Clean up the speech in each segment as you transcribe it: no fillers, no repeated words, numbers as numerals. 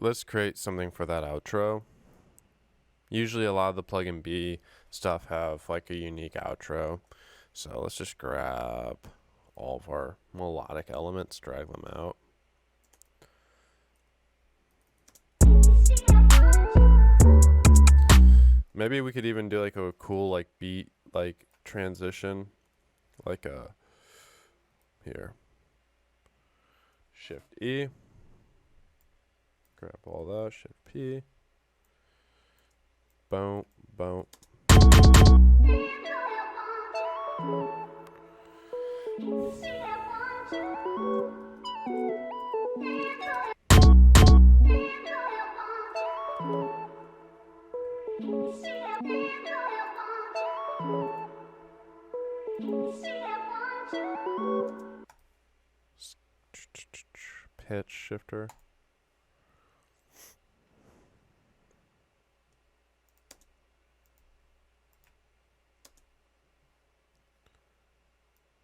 let's create something for that outro. Usually a lot of the plugin B stuff have like a unique outro. So let's just grab all of our melodic elements, drag them out. Maybe we could even do like a cool like beat like transition, like a here. Shift E. Grab all that. Shift P. Boom, boom. Pitch shifter.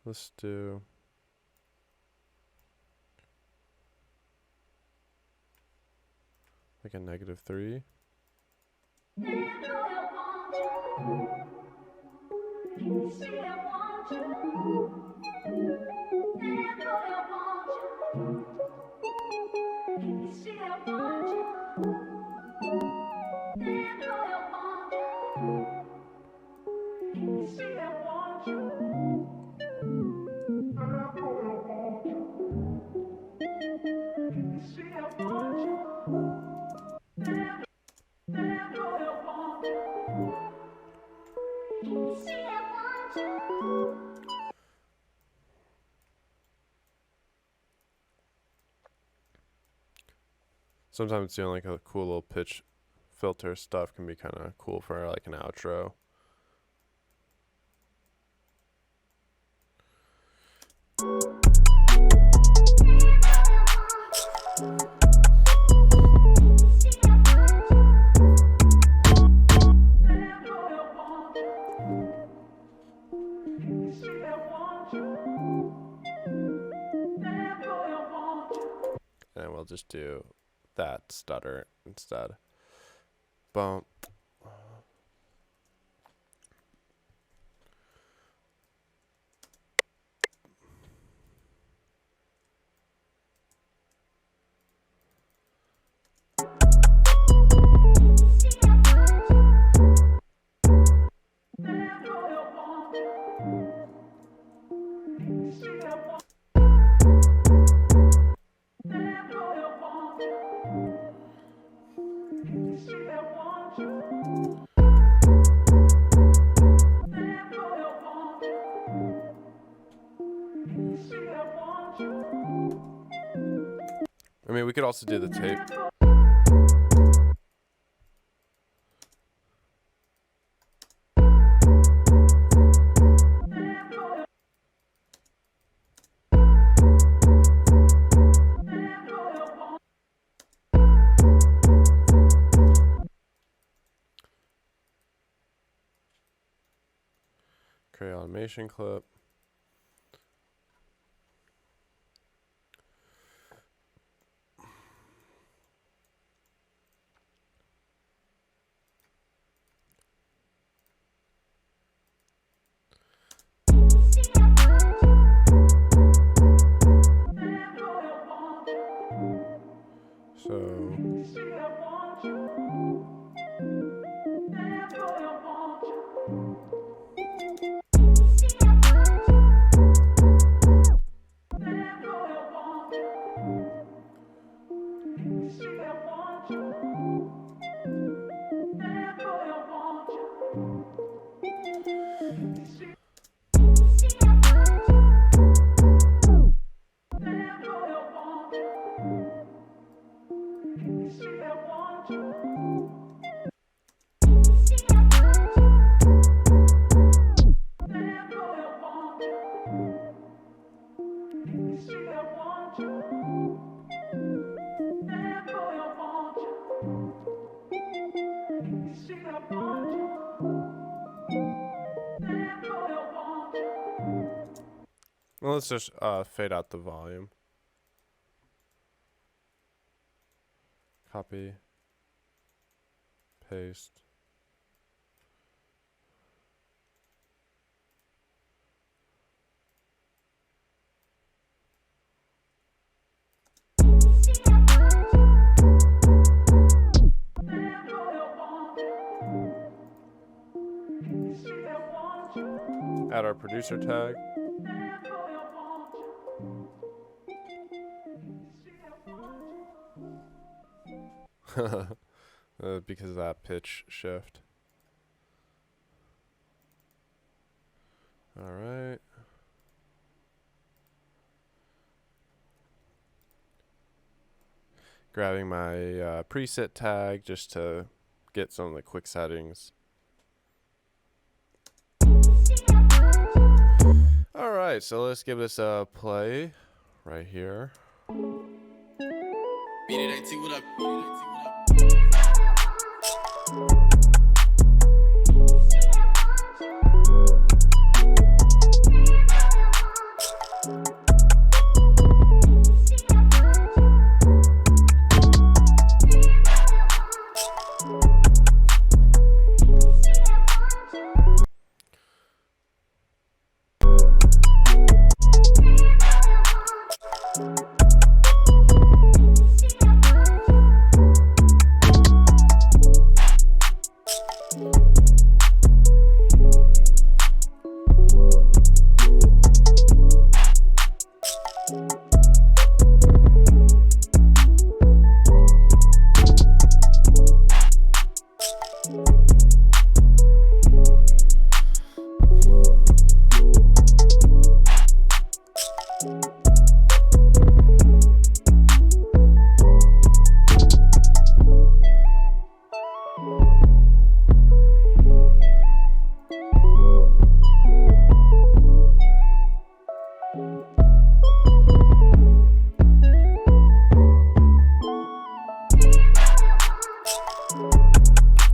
Let's do like a -3. Sometimes doing like a cool little pitch filter stuff can be kind of cool for like an outro. And we'll just do that stutter instead. Bump. I mean, we could also do the tape. Create automation clip. Well, let's just fade out the volume. Copy. Paste. Add our producer tag. Because of that pitch shift. All right. Grabbing my preset tag just to get some of the quick settings. All right, so let's give this a play right here. Beat It AT, what up? Beat It AT, what up?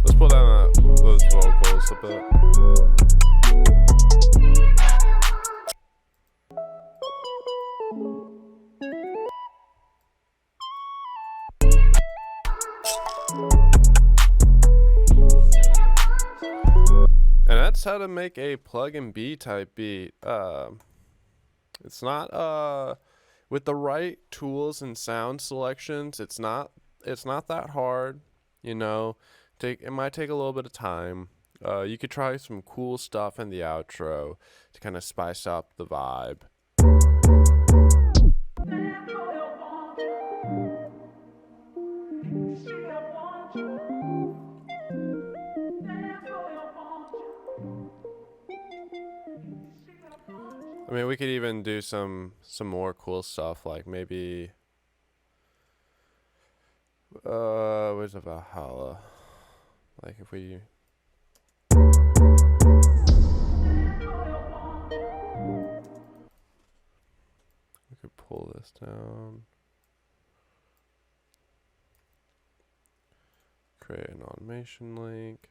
Let's pull down those vocals a bit. And that's how to make a plug-and-B type beat. It's not with the right tools and sound selections, it's not that hard, you know. It might take a little bit of time. You could try some cool stuff in the outro to kind of spice up the vibe. I mean, we could even do some more cool stuff, like maybe where's the Valhalla? Like if we could pull this down, create an automation link.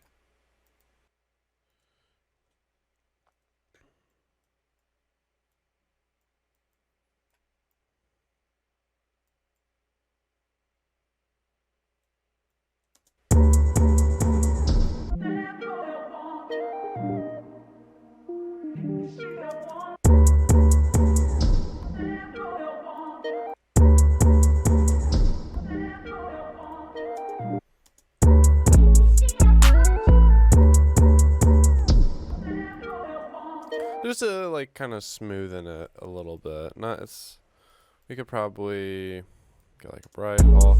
Just to like kind of smoothen it a little bit. We could probably get like a bright hall.